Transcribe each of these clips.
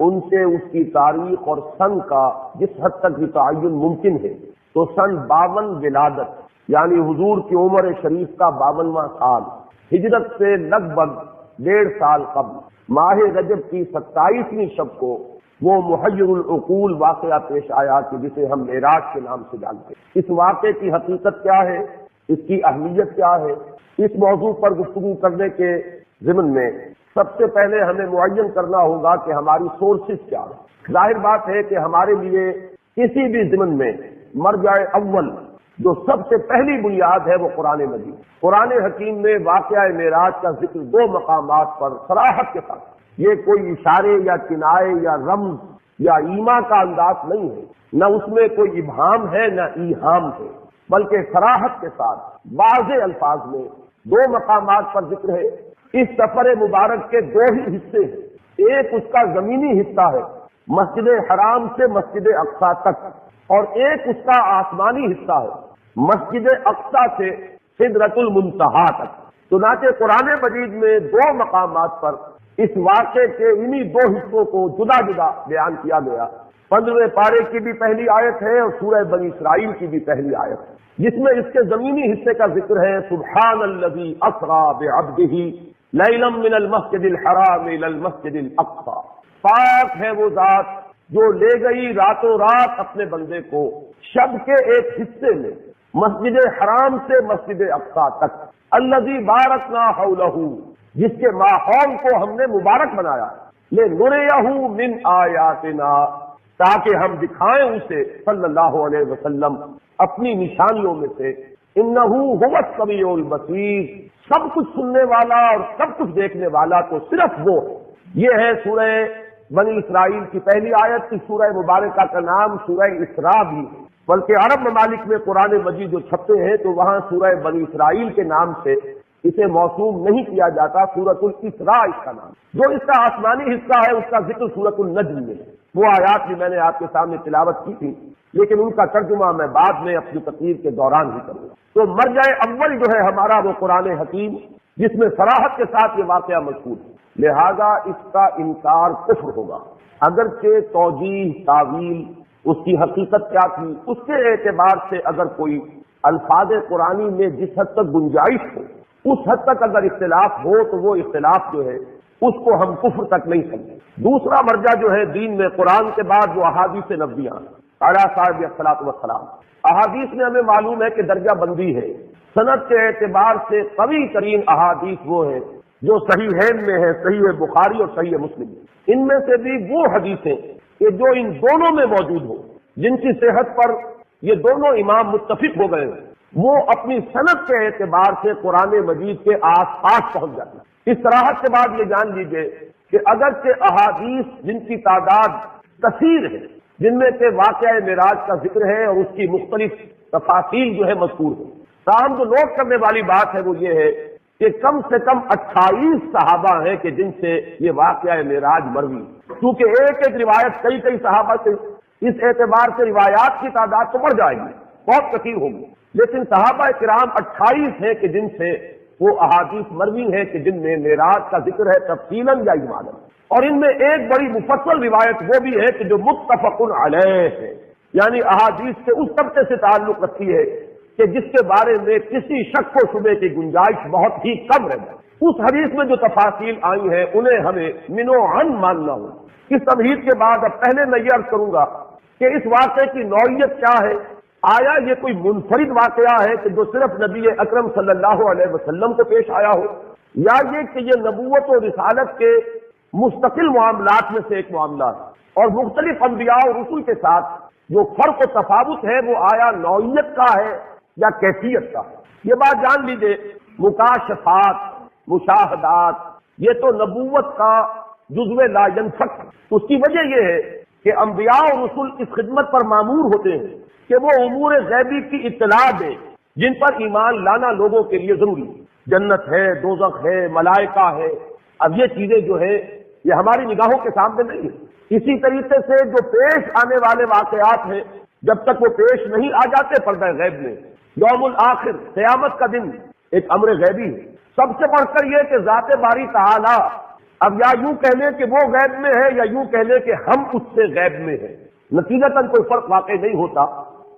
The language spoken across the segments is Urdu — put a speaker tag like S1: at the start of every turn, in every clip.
S1: ان سے اس کی تاریخ اور سن کا جس حد تک بھی تعین ممکن ہے تو سن 52 ولادت یعنی حضور کی عمر شریف کا 52واں سال، ہجرت سے لگ بھگ 1.5 سال قبل ماہ رجب کی 27ویں شب کو وہ محیر العقول واقعہ پیش آیا کہ جسے ہم معراج کے نام سے جانتے ہیں۔ اس واقعے کی حقیقت کیا ہے، اس کی اہمیت کیا ہے، اس موضوع پر گفتگو کرنے کے ضمن میں سب سے پہلے ہمیں معین کرنا ہوگا کہ ہماری سورسز کیا ہے۔ ظاہر بات ہے کہ ہمارے لیے کسی بھی ضمن میں مرجع اول جو سب سے پہلی بنیاد ہے وہ قرآن مجید۔ قرآن حکیم میں واقعہ معراج کا ذکر 2 مقامات پر صراحت کے ساتھ، یہ کوئی اشارے یا کنائے یا رمز یا ایما کا انداز نہیں ہے، نہ اس میں کوئی ابہام ہے نہ ایہام ہے، بلکہ صراحت کے ساتھ واضح الفاظ میں 2 مقامات پر ذکر ہے۔ اس سفر مبارک کے 2 ہی حصے ہیں، ایک اس کا زمینی حصہ ہے مسجد حرام سے مسجد اقصیٰ تک، اور ایک اس کا آسمانی حصہ ہے مسجد اقصیٰ سے سدرۃ المنتہا تک۔ چنانچہ قرآن مجید میں 2 مقامات پر اس واقعے کے انہی 2 حصوں کو جدا جدا بیان کیا گیا۔ 15ویں پارے کی بھی پہلی آیت ہے اور سورہ بنی اسرائیل کی بھی پہلی آیت ہے، جس میں اس کے زمینی حصے کا ذکر ہے سبحان الذی اسری بعبدہ لیلا من المسجد الحرام الی المسجد الاقصی، پاک ہے وہ ذات جو لے گئی راتوں رات اپنے بندے کو شب کے ایک حصے میں مسجد حرام سے مسجد اقصیٰ تک، الذی بارکنا حولہ، جس کے ماحول کو ہم نے مبارک بنایا، لنریہ من آیاتنا، تاکہ ہم دکھائیں اسے صلی اللہ علیہ وسلم اپنی نشانیوں میں سے، انہ هو السمیع البصیر، سب کچھ سننے والا اور سب کچھ دیکھنے والا تو صرف وہ ہے۔ یہ ہے سورہ بنی اسرائیل کی پہلی آیت کی سورہ مبارکہ کا نام سورہ اسراء بھی ہے، بلکہ عرب ممالک میں قرآن مجید جو چھپتے ہیں تو وہاں سورہ بنی اسرائیل کے نام سے اسے موسوم نہیں کیا جاتا، سورۃ الاسراء اس کا نام۔ جو اس کا آسمانی حصہ ہے اس کا ذکر سورۃ النجم میں ہے، وہ آیات بھی میں نے آپ کے سامنے تلاوت کی تھی، لیکن ان کا ترجمہ میں بعد میں اپنی تقریر کے دوران ہی کروں گا۔ تو مرجع اول جو ہے ہمارا وہ قرآن حکیم، جس میں صراحت کے ساتھ یہ واقعہ مذکور ہے، لہذا اس کا انکار کفر ہوگا، اگرچہ توجیہ تعویل اس کی حقیقت کیا تھی اس کے اعتبار سے اگر کوئی الفاظ قرآنی میں جس حد تک گنجائش ہو اس حد تک اگر اختلاف ہو تو وہ اختلاف جو ہے اس کو ہم کفر تک نہیں سمجھیں۔ دوسرا مرجع جو ہے دین میں قرآن کے بعد وہ احادیث نبویہ اعلیٰ صاحب الصلاۃ والسلام۔ احادیث میں ہمیں معلوم ہے کہ درجہ بندی ہے، سند کے اعتبار سے قوی ترین احادیث وہ ہے جو صحیحین میں ہے، صحیح بخاری اور صحیح مسلم۔ ان میں سے بھی وہ حدیثیں کہ جو ان دونوں میں موجود ہوں، جن کی صحت پر یہ دونوں امام متفق ہو گئے ہیں، وہ اپنی سند کے اعتبار سے قرآن مجید کے آس پاس پہنچ جاتی ہیں۔ اس صراحت کے بعد یہ جان لیجئے کہ اگرچہ احادیث جن کی تعداد کثیر ہے، جن میں سے واقعہ معراج کا ذکر ہے اور اس کی مختلف تفاصیل جو ہے مذکور ہے، تاہم جو نوٹ کرنے والی بات ہے وہ یہ ہے کہ کم سے کم 28 صحابہ ہیں کہ جن سے یہ واقعہ معراج مروی، کیونکہ ایک ایک روایت کئی صحابہ سے، اس اعتبار سے روایات کی تعداد تو بڑھ جائے گی، بہت کثیر ہوگی، لیکن صحابہ کرام 28 ہیں کہ جن سے وہ احادیث مروی ہیں کہ جن میں معراج کا ذکر ہے تفصیلاً یا اجمالاً، اور ان میں ایک بڑی مفصل روایت وہ بھی ہے کہ جو متفق علیہ ہے، یعنی احادیث سے اس طبقے سے تعلق رکھتی ہے کہ جس کے بارے میں کسی شک و شبے کی گنجائش بہت ہی کم رہ جائے۔ اس حدیث میں جو تفاصیل آئی ہیں انہیں ہمیں من و عن ماننا ہو۔ اس تمہید کے بعد اب پہلے میں یہ عرض کروں گا کہ اس واقعے کی نوعیت کیا ہے، آیا یہ کوئی منفرد واقعہ ہے کہ جو صرف نبی اکرم صلی اللہ علیہ وسلم کو پیش آیا ہو، یا یہ کہ یہ نبوت و رسالت کے مستقل معاملات میں سے ایک معاملہ ہے، اور مختلف انبیاء اور رسول کے ساتھ جو فرق و تفاوت ہے وہ آیا نوعیت کا ہے یا کیفیت کا ہے۔ یہ بات جان لیجئے، مکاشفات، مشاہدات، یہ تو نبوت کا جزو لا ینفک۔ اس کی وجہ یہ ہے کہ انبیاء اور رسول اس خدمت پر مامور ہوتے ہیں کہ وہ امور غیبی کی اطلاع دیں جن پر ایمان لانا لوگوں کے لیے ضروری ہے۔ جنت ہے، دوزخ ہے، ملائکہ ہے، اب یہ چیزیں جو ہے یہ ہماری نگاہوں کے سامنے نہیں ہے۔ اسی طریقے سے جو پیش آنے والے واقعات ہیں جب تک وہ پیش نہیں آ جاتے پردہ غیب میں، یوم الآخر، قیامت کا دن، ایک امر غیبی ہے۔ سب سے بڑھ کر یہ کہ ذات باری تعالی اب یا یوں کہہ لیں کہ وہ غیب میں ہے یا یوں کہہ لیں کہ ہم اس سے غیب میں ہیں، نتیجتاً کوئی فرق واقع نہیں ہوتا۔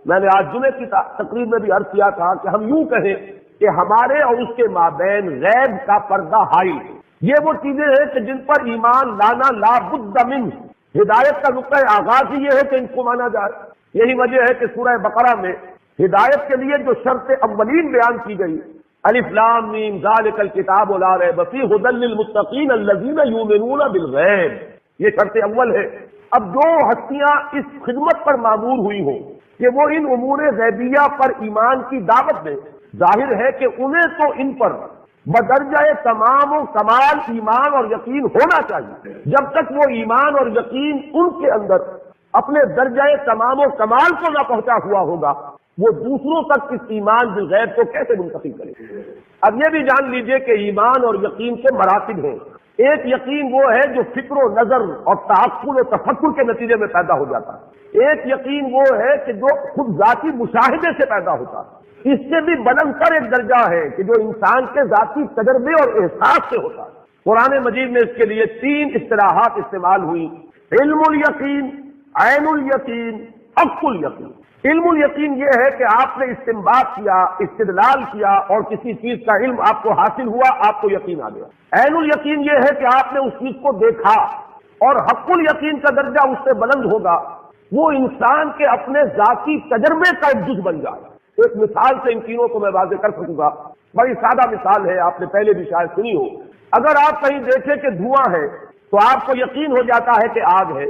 S1: میں نے آج جمعے کی تقریر میں بھی عرض کیا تھا کہ ہم یوں کہیں کہ ہمارے اور اس کے مابین غیب کا پردہ حائل ہے۔ یہ وہ چیزیں ہیں کہ جن پر ایمان لانا لا بد من، ہدایت کا نقطہ آغاز ہی یہ ہے کہ ان کو مانا جائے۔ یہی وجہ ہے کہ سورہ بقرہ میں ہدایت کے لیے جو شرط اولین بیان کی گئی، الف لام میم ذالک الکتاب لا ریب فیہ ھدی للمتقین الذین یؤمنون بالغیب، یہ شرط اول ہے۔ اب جو ہستیاں اس خدمت پر معمور ہوئی ہوں کہ وہ ان امور غیبیہ پر ایمان کی دعوت دیں، ظاہر ہے کہ انہیں تو ان پر بدرجہ تمام و کمال ایمان اور یقین ہونا چاہیے۔ جب تک وہ ایمان اور یقین ان کے اندر اپنے درجہ تمام و کمال کو نہ پہنچا ہوا ہوگا، وہ دوسروں تک اس ایمان بالغیب کو کیسے منتقل کرے؟ اب یہ بھی جان لیجئے کہ ایمان اور یقین کے مراتب ہیں۔ ایک یقین وہ ہے جو فکر و نظر اور تعقل و تفکر کے نتیجے میں پیدا ہو جاتا ہے، ایک یقین وہ ہے کہ جو خود ذاتی مشاہدے سے پیدا ہوتا ہے، اس سے بھی بلند تر ایک درجہ ہے کہ جو انسان کے ذاتی تجربے اور احساس سے ہوتا ہے۔ قرآن مجید میں اس کے لیے 3 اصطلاحات استعمال ہوئی: علم الیقین، عین الیقین، حق الیقین۔ علم الیقین یہ ہے کہ آپ نے استنباط کیا، استدلال کیا اور کسی چیز کا علم آپ کو حاصل ہوا، آپ کو یقین آ گیا۔ عین الیقین یہ ہے کہ آپ نے اس چیز کو دیکھا، اور حق الیقین کا درجہ اس سے بلند ہوگا، وہ انسان کے اپنے ذاتی تجربے کا ایک جز بن جائے۔ ایک مثال سے ان تینوں کو میں واضح کر سکوں گا، بڑی سادہ مثال ہے، آپ نے پہلے بھی شاید سنی ہو۔ اگر آپ کہیں دیکھیں کہ دھواں ہے تو آپ کو یقین ہو جاتا ہے کہ آگ ہے،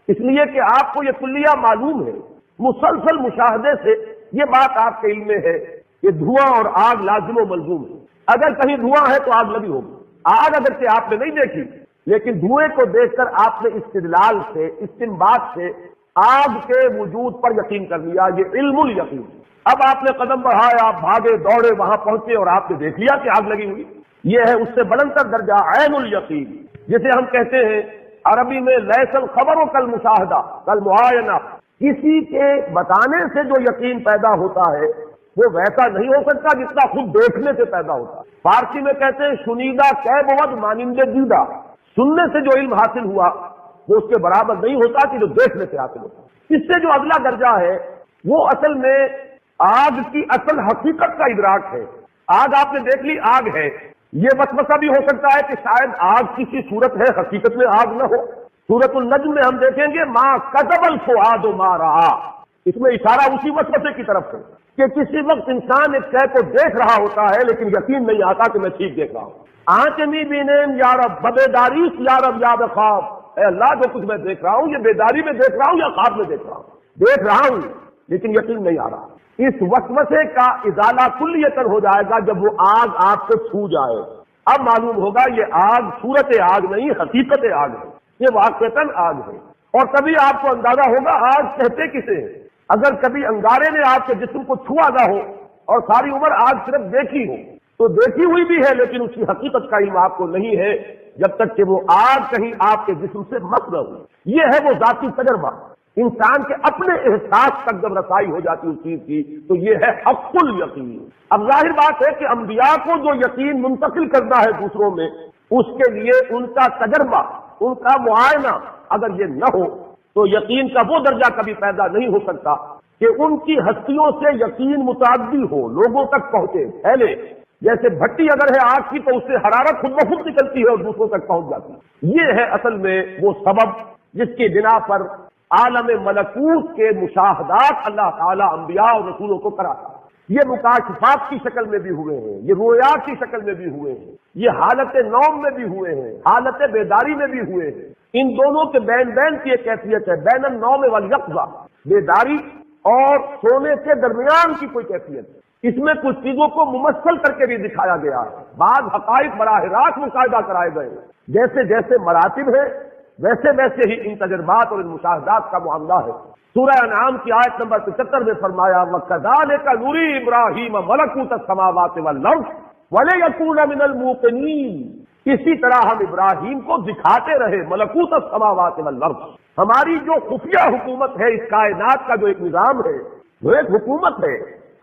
S1: اس لیے کہ آپ کو یہ کلیہ معلوم ہے، مسلسل مشاہدے سے یہ بات آپ کے علم میں ہے کہ دھواں اور آگ لازم و ملزوم ہے۔ اگر کہیں دھواں ہے تو آگ لگی ہوگی۔ آگ اگرچہ آپ نے نہیں دیکھی، لیکن دھوئیں کو دیکھ کر آپ نے استدلال سے، استنباط سے آگ کے وجود پر یقین کر لیا، یہ علم الیقین۔ اب آپ نے قدم بڑھایا، آپ بھاگے دوڑے وہاں پہنچے اور آپ نے دیکھ لیا کہ آگ لگی ہوئی، یہ ہے اس سے بلند تر درجہ عین الیقین، جسے ہم کہتے ہیں عربی میں لیس الخبر کل مشاہدہ کل معائنہ، کسی کے بتانے سے جو یقین پیدا ہوتا ہے وہ ویسا نہیں ہو سکتا جتنا خود دیکھنے سے پیدا ہوتا ہے۔ فارسی میں کہتے ہیں شنیدہ کہ بود مانند دیدہ، سننے سے جو علم حاصل ہوا وہ اس کے برابر نہیں ہوتا کہ جو دیکھنے سے حاصل ہوتا۔ اس سے جو اگلا درجہ ہے وہ اصل میں آگ کی اصل حقیقت کا ادراک ہے۔ آگ آپ نے دیکھ لی، آگ ہے، یہ وسوسہ بھی ہو سکتا ہے کہ شاید آگ کسی صورت ہے، حقیقت میں آگ نہ ہو۔ سورۃ النجم میں ہم دیکھیں گے ما کذب الفؤاد ما رأى، اس میں اشارہ اسی وسوسے کی طرف ہے کہ کسی وقت انسان ایک شے کو دیکھ رہا ہوتا ہے لیکن یقین نہیں آتا کہ میں ٹھیک دیکھ رہا ہوں۔ آنکھ می بینین یا رب ببیداری یا رب یا بخواب، اے اللہ جو کچھ میں دیکھ رہا ہوں یہ بیداری میں دیکھ رہا ہوں یا خواب میں دیکھ رہا ہوں لیکن یقین نہیں آ رہا۔ اس وسوسے کا ازالہ کلیتاً ہو جائے گا جب وہ آگ آپ کو چھو جائے۔ اب معلوم ہوگا یہ آگ صورت آگ نہیں، حقیقت آگ ہے، یہ واقعتاً آگ ہے۔ اور کبھی آپ کو اندازہ ہوگا آگ کہتے کسے ہیں۔ اگر کبھی انگارے نے آپ کے جسم کو چھوا نہ ہو اور ساری عمر آگ صرف دیکھی ہو تو دیکھی ہوئی بھی ہے لیکن اس کی حقیقت کا علم آپ کو نہیں ہے جب تک کہ وہ آگ کہیں آپ کے جسم سے مس نہ ہو۔ یہ ہے وہ ذاتی تجربہ، انسان کے اپنے احساس تک جب رسائی ہو جاتی اس چیز کی تو یہ ہے حق الیقین۔ اب ظاہر بات ہے کہ انبیاء کو جو یقین منتقل کرنا ہے دوسروں میں، اس کے لیے ان کا تجربہ، ان کا معائنہ اگر یہ نہ ہو تو یقین کا وہ درجہ کبھی پیدا نہیں ہو سکتا کہ ان کی ہستیوں سے یقین متعدی ہو، لوگوں تک پہنچے، پھیلے۔ جیسے بھٹی اگر ہے آگ کی تو اس سے حرارت خود بخود نکلتی ہے اور دوسروں تک پہنچ جاتی ہے۔ یہ ہے اصل میں وہ سبب جس کی بنا پر عالم ملکوت کے مشاہدات اللہ تعالیٰ انبیاء اور رسولوں کو کراتا ہے۔ یہ مکاشفات کی شکل میں بھی ہوئے ہیں، یہ رویات کی شکل میں بھی ہوئے ہیں، یہ حالت نوم میں بھی ہوئے ہیں، حالت بیداری میں بھی ہوئے ہیں۔ ان دونوں کے بین بین کی ایک کیفیت ہے، بین النوم والیقظہ، بیداری اور سونے کے درمیان کی کوئی کیفیت ہے۔ اس میں کچھ چیزوں کو ممثل کر کے بھی دکھایا گیا ہے، بعض حقائق براہ راست مشاہدہ کرائے گئے، جیسے جیسے مراتب ہے ویسے ویسے ہی ان تجربات اور ان مشاہدات کا معاملہ ہے۔ سورہ انعام کی آیت نمبر 75 میں فرمایا وَكَذَلِكَ نُرِي إِبْرَاهِيمَ مَلَكُوتَ السَّمَاوَاتِ وَالْأَرْضِ وَلِيَكُونَ مِنَ الْمُوقِنِينَ، اسی طرح ہم ابراہیم کو دکھاتے رہے ملکوت السماوات والارض، ہماری جو خفیہ حکومت ہے، اس کائنات کا جو ایک نظام ہے، جو ایک حکومت ہے،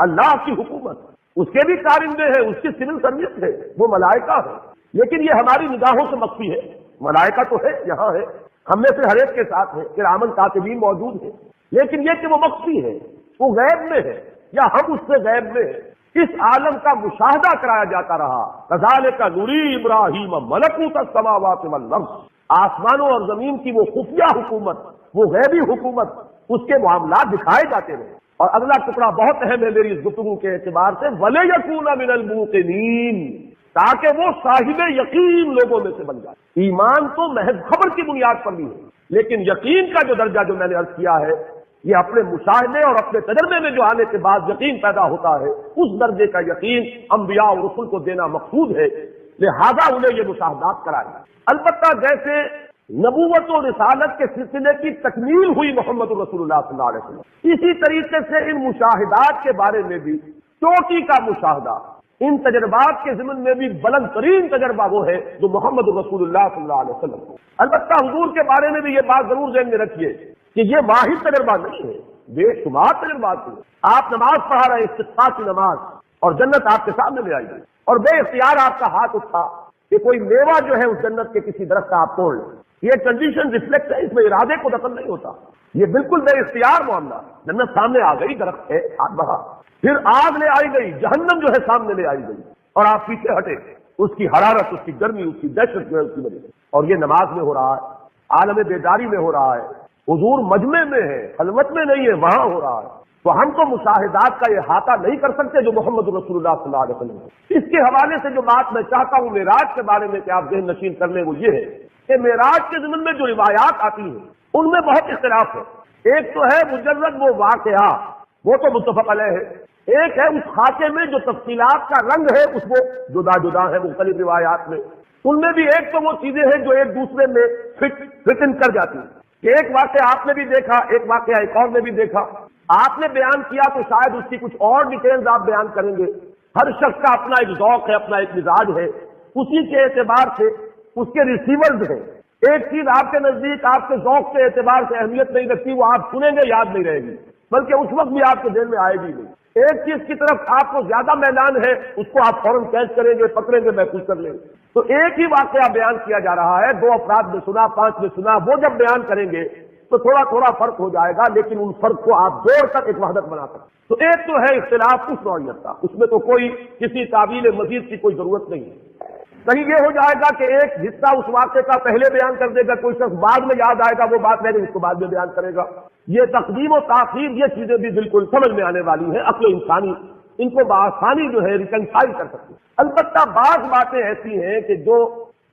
S1: اللہ کی حکومت، اس کے بھی کارندے ہیں، اس کی سول سروس ہے، وہ ملائکہ ہے، لیکن یہ ہماری نگاہوں سے مخفی ہے، ملائکہ تو ہے، یہاں ہے، ہم میں سے ہر ایک کے ساتھ ہے، کرامن کاتبین موجود ہیں، لیکن یہ کہ وہ مخفی ہے، وہ غیب میں ہے یا ہم اس سے غیب میں ہے، اس عالم کا مشاہدہ کرایا جاتا رہا۔ کذالک نری ابراہیم ملکوت السماوات والارض، آسمانوں اور زمین کی وہ خفیہ حکومت، وہ غیبی حکومت، اس کے معاملات دکھائے جاتے رہے۔ اور اگلا ٹکڑا بہت اہم ہے میری اس گفتگو کے اعتبار سے، وَلِيَكُونَ مِنَ الْمُوقِنِينَ، تاکہ وہ صاحب یقین لوگوں میں سے بن جائے۔ ایمان تو محض خبر کی بنیاد پر بھی ہے، لیکن یقین کا جو درجہ جو میں نے عرض کیا ہے، یہ اپنے مشاہدے اور اپنے تجربے میں جو آنے کے بعد یقین پیدا ہوتا ہے، اس درجے کا یقین انبیاء اور رسل کو دینا مقصود ہے، لہذا انہیں یہ مشاہدات کرائے۔ البتہ جیسے نبوت و رسالت کے سلسلے کی تکمیل ہوئی محمد رسول اللہ صلی اللہ علیہ وسلم، اسی طریقے سے ان مشاہدات کے بارے میں بھی چوٹی کا مشاہدہ، ان تجربات کے ضمن میں بھی بلند ترین تجربہ وہ ہے جو محمد رسول اللہ صلی اللہ علیہ وسلم کو۔ البتہ حضور کے بارے میں بھی یہ بات ضرور ذہن میں رکھیے کہ یہ واحد تجربہ نہیں ہے، بے شمار تجربات ہیں۔ آپ نماز پڑھا رہے، استسقاء کی نماز، اور جنت آپ کے سامنے لے آئی گئی، اور بے اختیار آپ کا ہاتھ اٹھا کہ کوئی میوہ جو ہے اس جنت کے کسی درخت کا آپ توڑ لیں۔ یہ کنڈیشن ریفلیکٹ ہے، اس میں ارادے کو دخل نہیں ہوتا، یہ بالکل بے اختیار معاملہ۔ جنت سامنے آ گئی، درخت ہے، ہاتھ بڑھا، پھر آگ لے آئی گئی، جہنم جو ہے سامنے لے آئی گئی، اور آپ پیچھے ہٹے، اس کی حرارت، اس کی گرمی، اس کی دہشت جو ہے اس کی وجہ سے۔ اور یہ نماز میں ہو رہا ہے، عالم بیداری میں ہو رہا ہے، حضور مجمع میں ہے، خلوت میں نہیں ہے، وہاں ہو رہا ہے۔ تو ہم تو مشاہدات کا احاطہ نہیں کر سکتے جو محمد رسول اللہ صلی اللہ علیہ وسلم ہے۔ اس کے حوالے سے جو بات میں چاہتا ہوں معراج کے بارے میں کہ آپ ذہن نشین کر لیں، وہ یہ ہے کہ معراج کے ضمن میں جو روایات آتی ہیں ان میں بہت اختلاف ہے۔ ایک تو ہے مجرد وہ واقعہ، وہ تو متفق علیہ ہے، ایک ہے اس خاکے میں جو تفصیلات کا رنگ ہے، اس وہ جدا جدا ہے مختلف روایات میں۔ ان میں بھی ایک تو وہ چیزیں ہیں جو ایک دوسرے میں فٹ ان کر جاتی ہیں کہ ایک واقعہ آپ نے بھی دیکھا، ایک واقعہ ایک اور نے بھی دیکھا، آپ نے بیان کیا تو شاید اس کی کچھ اور ڈیٹیلز آپ بیان کریں گے۔ ہر شخص کا اپنا ایک ذوق ہے، اپنا ایک مزاج ہے، اسی کے اعتبار سے اس کے ریسیورز ہیں۔ ایک چیز آپ کے نزدیک آپ کے ذوق کے اعتبار سے اہمیت نہیں رکھتی، وہ آپ سنیں گے یاد نہیں رہے گی، بلکہ اس وقت بھی آپ کے ذہن میں آئے گی نہیں۔ ایک چیز کی طرف آپ کو زیادہ میلان ہے، اس کو آپ فوراً کیچ کریں گے، پکڑیں گے، محفوظ کر لیں گے۔ تو ایک ہی واقعہ بیان کیا جا رہا ہے، 2 افراد نے سنا، 5 نے سنا، وہ جب بیان کریں گے تو تھوڑا تھوڑا فرق ہو جائے گا، لیکن ان فرق کو آپ جوڑ کر ایک وحدت بنا سکتے۔ تو ایک تو ہے اختلاف اس نوعیت کا، اس میں تو کوئی کسی تعویل مزید کی کوئی ضرورت نہیں ہے۔ کہیں یہ ہو جائے گا کہ ایک حصہ اس واقعے کا پہلے بیان کر دے گا، کوئی شخص بعد میں یاد آئے گا وہ بات میں نے اس کو بعد میں بیان کرے گا۔ یہ تقدیم و تاخیر، یہ چیزیں بھی بالکل سمجھ میں آنے والی ہیں، عقل انسانی ان کو بآسانی جو ہے ریکنسائل کر سکتے۔ البتہ بعض باتیں ایسی ہیں کہ جو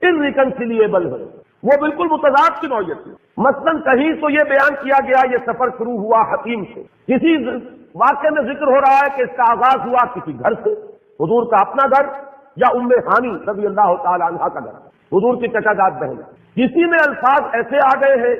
S1: انریکنسیلیبل ہیں، وہ بالکل متضاد کی نوعیت ہے۔ مثلا کہیں تو یہ بیان کیا گیا یہ سفر شروع ہوا حتیم سے، کسی واقعے میں ذکر ہو رہا ہے کہ اس کا آغاز ہوا کسی گھر سے، حضور کا اپنا گھر یا ام ہانی رضی اللہ تعالی عنہا کا گھر، حضور کی چچا زاد بہن۔ کسی میں الفاظ ایسے آ گئے ہیں،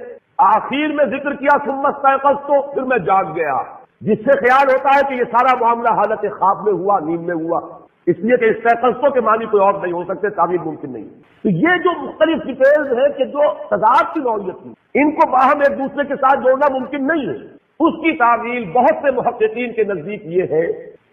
S1: آخر میں ذکر کیا ثم استيقظت، تو پھر میں جاگ گیا، جس سے خیال ہوتا ہے کہ یہ سارا معاملہ حالت خواب میں ہوا، نیند میں ہوا، اس لیے کہ استيقظت کے معنی کوئی اور نہیں ہو سکتے، تعبیر ممکن نہیں۔ تو یہ جو مختلف ڈیٹیلز ہیں کہ جو تضاد کی نوعیت کی، ان کو باہم ایک دوسرے کے ساتھ جوڑنا ممکن نہیں ہے، اس کی تعویل بہت سے محققین کے نزدیک یہ ہے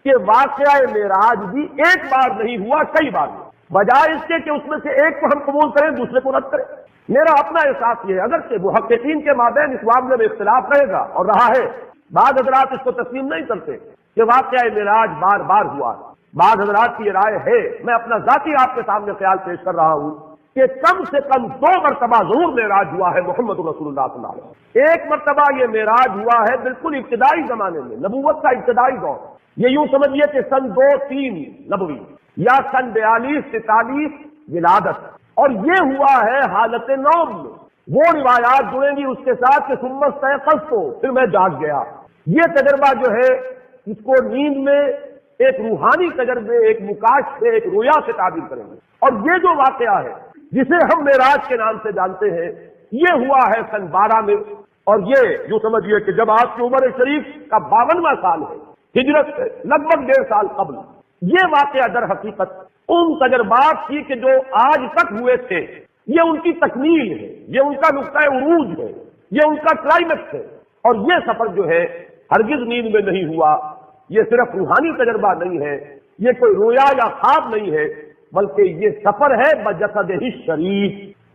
S1: کہ واقعہ معراج بھی ایک بار نہیں ہوا، کئی بار ہوا، بجائے اس کے کہ اس میں سے ایک کو ہم قبول کریں دوسرے کو رد کریں۔ میرا اپنا احساس یہ ہے، اگرچہ محققین کے مابین اس معاملے میں اختلاف رہے گا اور رہا ہے، بعض حضرات اس کو تسلیم نہیں کرتے کہ واقعہ معراج بار بار ہوا، بعض حضرات کی یہ رائے ہے، میں اپنا ذاتی آپ کے سامنے خیال پیش کر رہا ہوں کہ کم سے کم 2 مرتبہ ضرور معراج ہوا ہے محمد رسول اللہ صلی اللہ علیہ وسلم۔ ایک مرتبہ یہ معراج ہوا ہے بالکل ابتدائی زمانے میں، نبوت کا ابتدائی دور، یہ یوں سمجھیے کہ سن 2-3 نبوی یا سن 42-43 ولادت، اور یہ ہوا ہے حالت نوم میں۔ وہ روایات جڑیں گی اس کے ساتھ کہ ثم استيقظت، پھر میں جاگ گیا۔ یہ تجربہ جو ہے اس کو نیند میں ایک روحانی تجربے، ایک مکاش سے، ایک رویا سے تعبیر کریں گے۔ اور یہ جو واقعہ ہے جسے ہم معراج کے نام سے جانتے ہیں، یہ ہوا ہے سن 12 میں، اور یہ یوں سمجھیے کہ جب آپ کی عمر شریف کا 52واں سال ہے، ہجرت سے لگ بھگ 1.5 سال قبل۔ یہ واقعہ در حقیقت ان تجربات کی کہ جو آج تک ہوئے تھے، یہ ان کی تکمیل ہے، یہ ان کا نقطہ عروج ہے، یہ ان کا کلائمیکس ہے۔ اور یہ سفر جو ہے ہرگز نیند میں نہیں ہوا، یہ صرف روحانی تجربہ نہیں ہے، یہ کوئی رویا یا خواب نہیں ہے، بلکہ یہ سفر ہے بجسدہ شریف،